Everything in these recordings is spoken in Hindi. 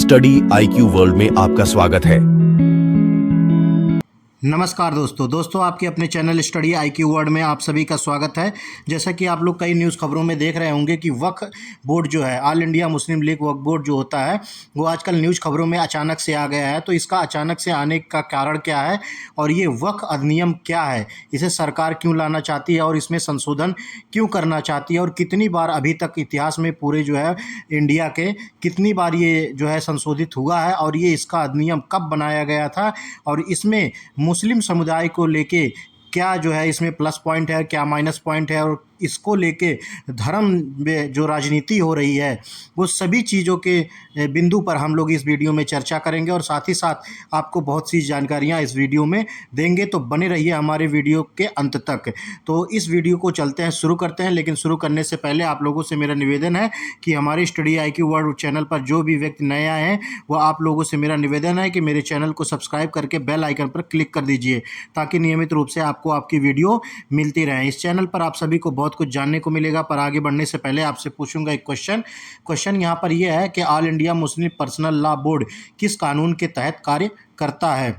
स्टडी आईक्यू वर्ल्ड में आपका स्वागत है। नमस्कार दोस्तों आपके अपने चैनल स्टडी आईक्यू वर्ल्ड में आप सभी का स्वागत है। जैसा कि आप लोग कई न्यूज़ खबरों में देख रहे होंगे कि वक्फ बोर्ड जो है, ऑल इंडिया मुस्लिम लीग वक्फ बोर्ड जो होता है, वो आजकल न्यूज़ खबरों में अचानक से आ गया है। तो इसका अचानक से आने का कारण क्या है और ये वक्फ अधिनियम क्या है, इसे सरकार क्यों लाना चाहती है और इसमें संशोधन क्यों करना चाहती है और कितनी बार अभी तक इतिहास में पूरे जो है इंडिया के कितनी बार ये जो है संशोधित हुआ है और ये इसका अधिनियम कब बनाया गया था और इसमें मुस्लिम समुदाय को लेके क्या जो है इसमें प्लस पॉइंट है, क्या माइनस पॉइंट है और इसको लेके धर्म में जो राजनीति हो रही है वो सभी चीज़ों के बिंदु पर हम लोग इस वीडियो में चर्चा करेंगे और साथ ही साथ आपको बहुत सी जानकारियां इस वीडियो में देंगे। तो बने रहिए हमारे वीडियो के अंत तक। तो इस वीडियो को चलते हैं, शुरू करते हैं। लेकिन शुरू करने से पहले आप लोगों से मेरा निवेदन है कि हमारे स्टडी आईक्यू वर्ल्ड चैनल पर जो भी व्यक्ति नए आए हैं वो आप लोगों से मेरा निवेदन है कि मेरे चैनल को सब्सक्राइब करके बेल आइकन पर क्लिक कर दीजिए ताकि नियमित रूप से आपको आपकी वीडियो मिलती रहे। इस चैनल पर आप सभी को बहुत कुछ जानने को मिलेगा। पर आगे बढ़ने से पहले आपसे पूछूंगा एक क्वेश्चन यहाँ पर यह है कि all India Muslim personal law board किस कानून के तहत कार्य करता है।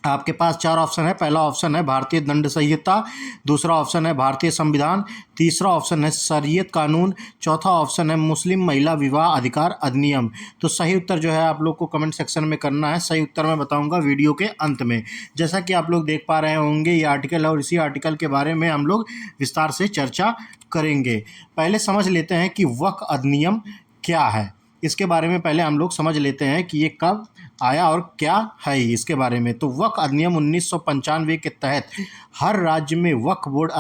आपके पास चार ऑप्शन है। पहला ऑप्शन है भारतीय दंड संहिता, दूसरा ऑप्शन है भारतीय संविधान, तीसरा ऑप्शन है शरीयत कानून, चौथा ऑप्शन है मुस्लिम महिला विवाह अधिकार अधिनियम। तो सही उत्तर जो है आप लोग को कमेंट सेक्शन में करना है। सही उत्तर मैं बताऊंगा वीडियो के अंत में। जैसा कि आप लोग देख पा रहे होंगे ये आर्टिकल है और इसी आर्टिकल के बारे में हम लोग विस्तार से चर्चा करेंगे। पहले समझ लेते हैं कि वक्फ अधिनियम क्या है। इसके बारे में पहले हम लोग समझ लेते हैं कि ये कब आया और क्या है इसके बारे में। तो वक्फ अधिनियम 1995 के तहत हर राज्य में वक्फ बोर्ड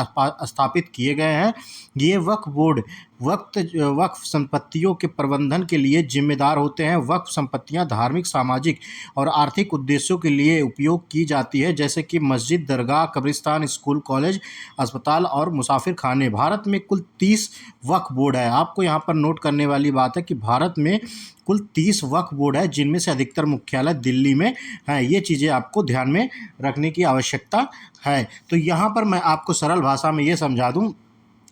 स्थापित किए गए हैं। ये वक्फ बोर्ड वक्फ संपत्तियों के प्रबंधन के लिए जिम्मेदार होते हैं। वक्फ संपत्तियां धार्मिक, सामाजिक और आर्थिक उद्देश्यों के लिए उपयोग की जाती है, जैसे कि मस्जिद, दरगाह, कब्रिस्तान, स्कूल, कॉलेज, अस्पताल और मुसाफिर खाने। भारत में कुल 30 वक्फ बोर्ड है। आपको यहाँ पर नोट करने वाली बात है कि भारत में कुल 30 वक्फ बोर्ड है, जिनमें से अधिकतर मुख्यालय दिल्ली में है। ये चीज़ें आपको ध्यान में रखने की आवश्यकता है। तो यहाँ पर मैं आपको सरल भाषा में ये समझा दूँ।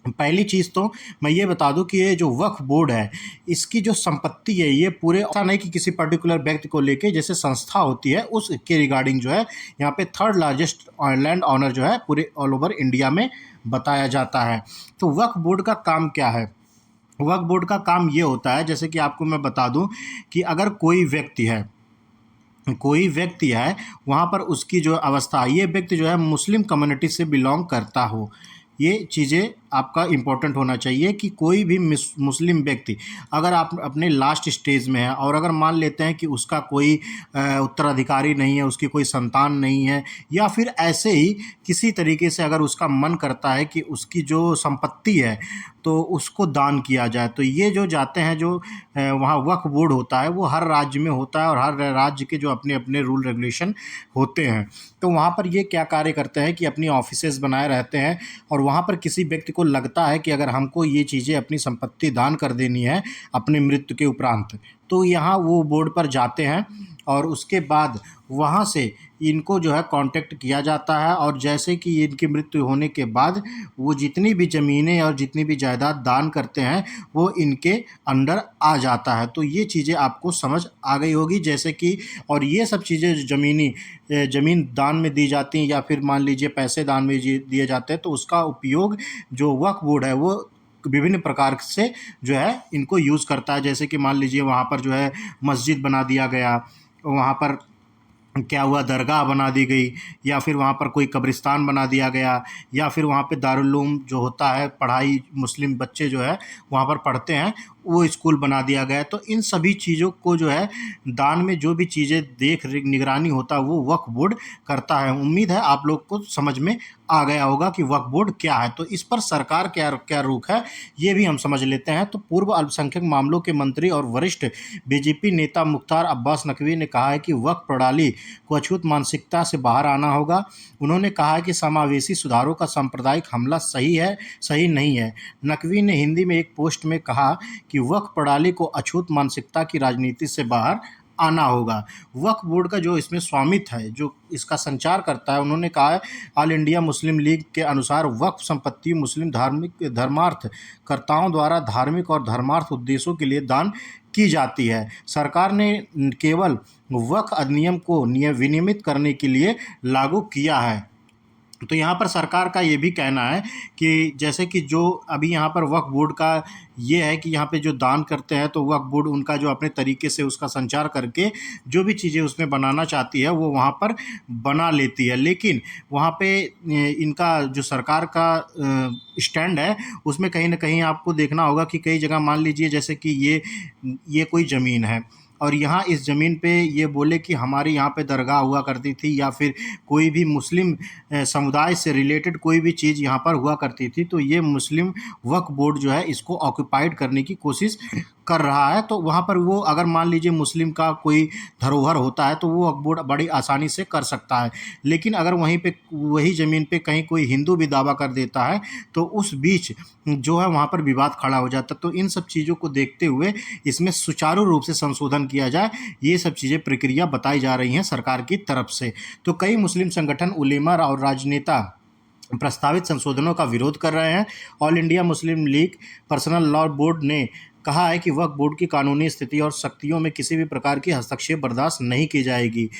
पहली चीज़ तो मैं ये बता दूं कि ये जो वक्फ बोर्ड है इसकी जो संपत्ति है ये पूरे, ऐसा नहीं कि किसी पर्टिकुलर व्यक्ति को लेके जैसे संस्था होती है उसके रिगार्डिंग जो है यहाँ पे थर्ड लार्जेस्ट लैंड ऑनर जो है पूरे ऑल ओवर इंडिया में बताया जाता है। तो वक्फ बोर्ड का काम क्या है। वक्फ बोर्ड का काम ये होता है, जैसे कि आपको मैं बता दूं कि अगर कोई व्यक्ति है वहाँ पर उसकी जो अवस्था, ये व्यक्ति जो है मुस्लिम कम्युनिटी से बिलोंग करता हो। ये चीज़ें आपका इम्पोर्टेंट होना चाहिए कि कोई भी मुस्लिम व्यक्ति अगर आप अपने लास्ट स्टेज में है और अगर मान लेते हैं कि उसका कोई उत्तराधिकारी नहीं है, उसकी कोई संतान नहीं है, या फिर ऐसे ही किसी तरीके से अगर उसका मन करता है कि उसकी जो संपत्ति है तो उसको दान किया जाए, तो ये जो जाते हैं जो वहाँ वक्फ बोर्ड होता है वो हर राज्य में होता है और हर राज्य के जो अपने अपने रूल रेगुलेशन होते हैं। तो वहाँ पर ये क्या कार्य करते हैं कि अपनी ऑफिसेज बनाए रहते हैं और वहाँ पर किसी व्यक्ति को लगता है कि अगर हमको ये चीज़ें अपनी संपत्ति दान कर देनी है अपने मृत्यु के उपरांत, तो यहाँ वो बोर्ड पर जाते हैं और उसके बाद वहाँ से इनको जो है कांटेक्ट किया जाता है और जैसे कि इनकी मृत्यु होने के बाद वो जितनी भी ज़मीनें और जितनी भी जायदाद दान करते हैं वो इनके अंडर आ जाता है। तो ये चीज़ें आपको समझ आ गई होगी। जैसे कि और ये सब चीज़ें ज़मीन दान में दी जाती हैं या फिर मान लीजिए पैसे दान में दिए जाते हैं, तो उसका उपयोग जो वक्फ बोर्ड है वो विभिन्न प्रकार से जो है इनको यूज़ करता है। जैसे कि मान लीजिए वहाँ पर जो है मस्जिद बना दिया गया, वहाँ पर क्या हुआ दरगाह बना दी गई, या फिर वहाँ पर कोई कब्रिस्तान बना दिया गया, या फिर वहाँ पे दारुल उलूम जो होता है पढ़ाई, मुस्लिम बच्चे जो है वहाँ पर पढ़ते हैं, वो स्कूल बना दिया गया। तो इन सभी चीज़ों को जो है दान में जो भी चीज़ें देख निगरानी होता है वो वक्फ बोर्ड करता है। उम्मीद है आप लोग को समझ में आ गया होगा कि वक्फ बोर्ड क्या है। तो इस पर सरकार क्या रुख है ये भी हम समझ लेते हैं। तो पूर्व अल्पसंख्यक मामलों के मंत्री और वरिष्ठ बीजेपी नेता मुख्तार अब्बास नकवी ने कहा है कि वक्फ प्रणाली को अछूत मानसिकता से बाहर आना होगा। उन्होंने कहा है कि समावेशी सुधारों का सांप्रदायिक हमला सही नहीं है। नकवी ने हिंदी में एक पोस्ट में कहा कि वक्फ प्रणाली को अछूत मानसिकता की राजनीति से बाहर आना होगा। वक्फ बोर्ड का जो इसमें स्वामित्व है, जो इसका संचार करता है, उन्होंने कहा है ऑल इंडिया मुस्लिम लीग के अनुसार वक्फ संपत्ति मुस्लिम धर्मार्थ कर्ताओं द्वारा धार्मिक और धर्मार्थ उद्देश्यों के लिए दान की जाती है। सरकार ने केवल वक्फ अधिनियम को विनियमित करने के लिए लागू किया है। तो यहाँ पर सरकार का ये भी कहना है कि जैसे कि जो अभी यहाँ पर वक्फ बोर्ड का ये है कि यहाँ पे जो दान करते हैं तो वक्फ बोर्ड उनका जो अपने तरीके से उसका संचार करके जो भी चीज़ें उसमें बनाना चाहती है वो वहाँ पर बना लेती है। लेकिन वहाँ पे इनका जो सरकार का स्टैंड है उसमें कहीं ना कहीं आपको देखना होगा कि कई जगह मान लीजिए जैसे कि ये कोई ज़मीन है और यहाँ इस ज़मीन पे ये बोले कि हमारे यहाँ पे दरगाह हुआ करती थी या फिर कोई भी मुस्लिम समुदाय से रिलेटेड कोई भी चीज़ यहाँ पर हुआ करती थी, तो ये मुस्लिम वक्फ बोर्ड जो है इसको ऑक्यूपाइड करने की कोशिश कर रहा है। तो वहाँ पर वो अगर मान लीजिए मुस्लिम का कोई धरोहर होता है तो वो वक्फ बोर्ड बड़ी आसानी से कर सकता है। लेकिन अगर वहीं पे वही ज़मीन पे कहीं कोई हिंदू भी दावा कर देता है तो उस बीच जो है वहाँ पर विवाद खड़ा हो जाता है। तो इन सब चीज़ों को देखते हुए इसमें सुचारू रूप से संशोधन किया जाए, ये सब चीज़ें प्रक्रिया बताई जा रही हैं सरकार की तरफ से। तो कई मुस्लिम संगठन, उलेमा और राजनेता प्रस्तावित संशोधनों का विरोध कर रहे हैं। All India Muslim league personal law board ने कहा है कि वक्फ बोर्ड की कानूनी स्थिति और शक्तियों में किसी भी प्रकार की हस्तक्षेप बर्दाश्त नहीं की जाएगी।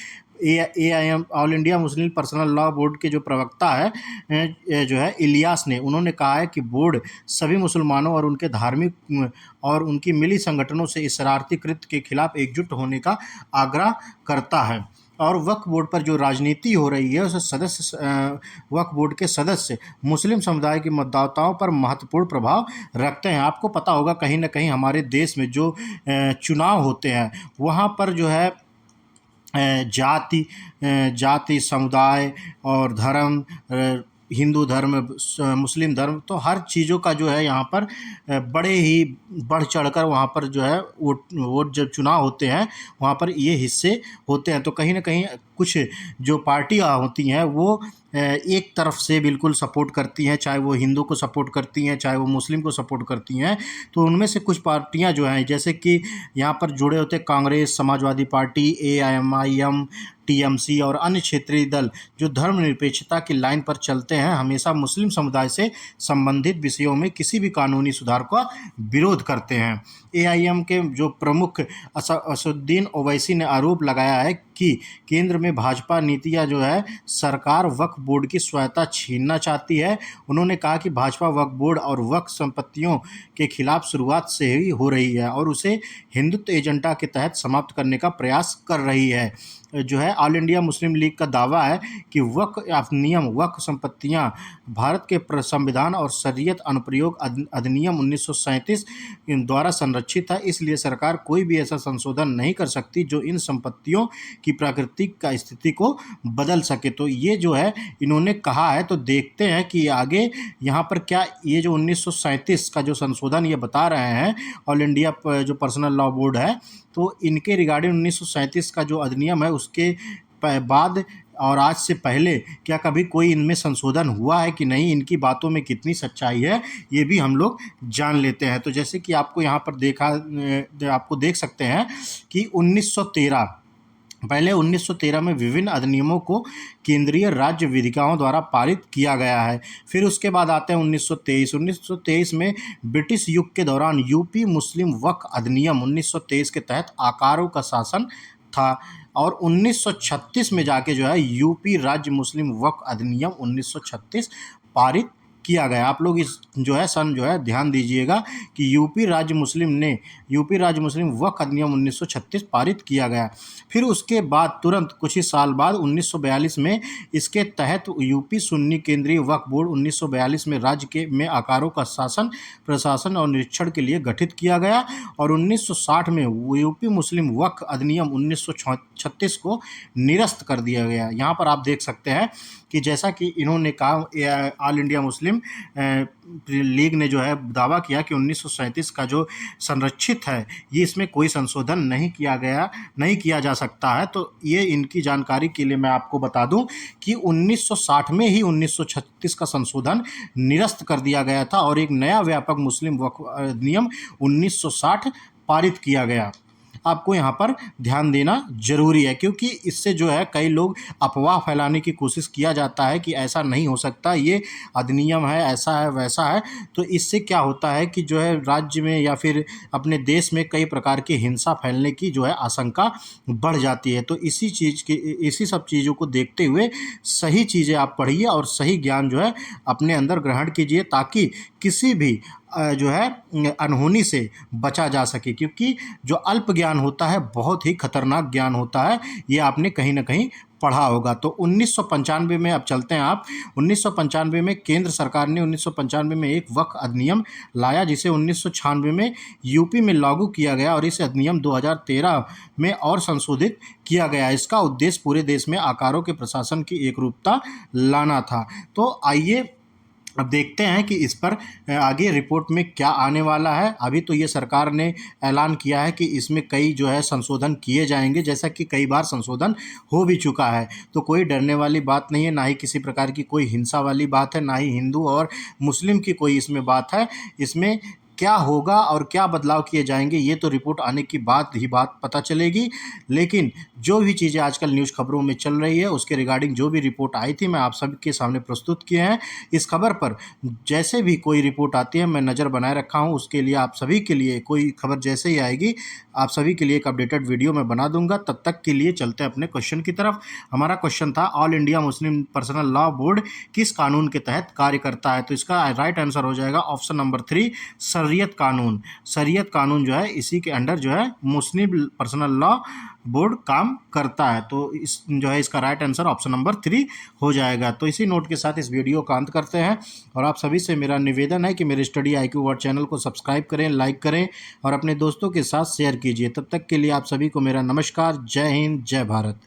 AIM all India Muslim personal law board के जो प्रवक्ता है जो है इलियास ने, उन्होंने कहा है कि बोर्ड सभी मुसलमानों और उनके धार्मिक और उनकी मिली संगठनों से इस शरारती कृत्य के खिलाफ एकजुट होने का आग्रह करता है। और वक्फ बोर्ड पर जो राजनीति हो रही है उस वक्फ बोर्ड के सदस्य मुस्लिम समुदाय के मतदाताओं पर महत्वपूर्ण प्रभाव रखते हैं। आपको पता होगा कहीं ना कहीं हमारे देश में जो चुनाव होते हैं वहाँ पर जो है जाति, समुदाय और धर्म, हिंदू धर्म, मुस्लिम धर्म, तो हर चीज़ों का जो है यहाँ पर बड़े ही बढ़ चढ़कर वहाँ पर जो है वोट जब चुनाव होते हैं वहाँ पर ये हिस्से होते हैं। तो कहीं ना कहीं कुछ जो पार्टियाँ होती हैं वो एक तरफ से बिल्कुल सपोर्ट करती हैं, चाहे वो हिंदू को सपोर्ट करती हैं चाहे वो मुस्लिम को सपोर्ट करती हैं। तो उनमें से कुछ पार्टियां जो हैं जैसे कि यहाँ पर जुड़े होते Congress, Samajwadi party, AIM, TMC और अन्य क्षेत्रीय दल जो धर्मनिरपेक्षता की लाइन पर चलते हैं, हमेशा मुस्लिम समुदाय से संबंधित विषयों में किसी भी कानूनी सुधार का विरोध करते हैं। AIM के जो प्रमुख असदुद्दीन ओवैसी ने आरोप लगाया है कि केंद्र में भाजपा नीतियां जो है सरकार वक्फ बोर्ड की स्वायत्ता छीनना चाहती है। उन्होंने कहा कि भाजपा वक्फ बोर्ड और वक्फ संपत्तियों के खिलाफ शुरुआत से ही हो रही है और उसे हिंदुत्व एजेंडा के तहत समाप्त करने का प्रयास कर रही है। जो है ऑल इंडिया मुस्लिम लीग का दावा है कि वक्फ अधिनियम, वक्फ संपत्तियां भारत के संविधान और शरीयत अनुप्रयोग अधिनियम 1937 द्वारा संरक्षित है, इसलिए सरकार कोई भी ऐसा संशोधन नहीं कर सकती जो इन संपत्तियों की प्राकृतिक का स्थिति को बदल सके। तो ये जो है इन्होंने कहा है। तो देखते हैं कि आगे यहाँ पर क्या ये जो 1937 का जो संशोधन ये बता रहे हैं ऑल इंडिया जो पर्सनल लॉ बोर्ड है, तो इनके रिगार्डिंग 1937 का जो अधिनियम है उसके बाद और आज से पहले क्या कभी कोई इनमें संशोधन हुआ है कि नहीं, इनकी बातों में कितनी सच्चाई है, ये भी हम लोग जान लेते हैं। तो जैसे कि आपको यहाँ पर आपको देख सकते हैं कि 1913 में विभिन्न अधिनियमों को केंद्रीय राज्य विधिकाओं द्वारा पारित किया गया है। फिर उसके बाद आते हैं 1923 में ब्रिटिश युग के दौरान यूपी मुस्लिम वक्फ अधिनियम 1923 के तहत आकारों का शासन था और 1936 में जाके जो है यूपी राज्य मुस्लिम वक्फ अधिनियम 1936 पारित किया गया। आप लोग इस जो है सन जो है ध्यान दीजिएगा कि यूपी राज्य मुस्लिम वक्फ अधिनियम 1936 पारित किया गया। फिर उसके बाद तुरंत कुछ ही साल बाद 1942 में इसके तहत यूपी सुन्नी केंद्रीय वक्फ बोर्ड 1942 में राज्य में आकारों का शासन, प्रशासन और निरीक्षण के लिए गठित किया गया और 1960 में यूपी मुस्लिम वक्फ अधिनियम 1936 को निरस्त कर दिया गया। यहाँ पर आप देख सकते हैं कि जैसा कि इन्होंने कहा, ऑल इंडिया मुस्लिम लीग ने जो है दावा किया कि 1937 का जो संरक्षित है ये इसमें कोई संशोधन नहीं किया जा सकता है। तो ये इनकी जानकारी के लिए मैं आपको बता दूं कि 1960 में ही 1936 का संशोधन निरस्त कर दिया गया था और एक नया व्यापक मुस्लिम वक्फ अधिनियम 1960 पारित किया गया। आपको यहाँ पर ध्यान देना ज़रूरी है, क्योंकि इससे जो है कई लोग अफवाह फैलाने की कोशिश किया जाता है कि ऐसा नहीं हो सकता, ये अधिनियम है, ऐसा है, वैसा है। तो इससे क्या होता है कि जो है राज्य में या फिर अपने देश में कई प्रकार की हिंसा फैलने की जो है आशंका बढ़ जाती है। तो इसी सब चीज़ों को देखते हुए सही चीज़ें आप पढ़िए और सही ज्ञान जो है अपने अंदर ग्रहण कीजिए, ताकि किसी भी जो है अनहोनी से बचा जा सके, क्योंकि जो अल्प ज्ञान होता है बहुत ही खतरनाक ज्ञान होता है, ये आपने कहीं ना कहीं पढ़ा होगा। तो 1995 में अब चलते हैं आप 1995 में केंद्र सरकार ने 1995 में एक वक्फ अधिनियम लाया, जिसे 1996 में यूपी में लागू किया गया और इस अधिनियम 2013 में और संशोधित किया गया। इसका उद्देश्य पूरे देश में आकारों के प्रशासन की एकरूपता लाना था। तो आइए अब देखते हैं कि इस पर आगे रिपोर्ट में क्या आने वाला है। अभी तो ये सरकार ने ऐलान किया है कि इसमें कई जो है संशोधन किए जाएंगे, जैसा कि कई बार संशोधन हो भी चुका है। तो कोई डरने वाली बात नहीं है, ना ही किसी प्रकार की कोई हिंसा वाली बात है, ना ही हिंदू और मुस्लिम की कोई इसमें बात है। इसमें क्या होगा और क्या बदलाव किए जाएंगे ये तो रिपोर्ट आने की बाद ही बात पता चलेगी। लेकिन जो भी चीज़ें आजकल न्यूज़ खबरों में चल रही है उसके रिगार्डिंग जो भी रिपोर्ट आई थी मैं आप सबके सामने प्रस्तुत किए हैं। इस खबर पर जैसे भी कोई रिपोर्ट आती है मैं नज़र बनाए रखा हूँ, उसके लिए आप सभी के लिए कोई खबर जैसे ही आएगी आप सभी के लिए एक अपडेटेड वीडियो मैं बना दूंगा। तब तक के लिए चलते हैं अपने क्वेश्चन की तरफ। हमारा क्वेश्चन था all India Muslim personal law board किस कानून के तहत कार्य करता है? तो इसका राइट आंसर हो जाएगा ऑप्शन नंबर 3 शरीयत कानून। शरीयत कानून जो है इसी के अंडर जो है मुस्लिम पर्सनल लॉ बोर्ड काम करता है। तो इस जो है इसका राइट आंसर ऑप्शन नंबर 3 हो जाएगा। तो इसी नोट के साथ इस वीडियो का अंत करते हैं और आप सभी से मेरा निवेदन है कि मेरे स्टडी IQ वर्ड चैनल को सब्सक्राइब करें, लाइक करें और अपने दोस्तों के साथ शेयर कीजिए। तब तक के लिए आप सभी को मेरा नमस्कार। जय हिंद, जय भारत।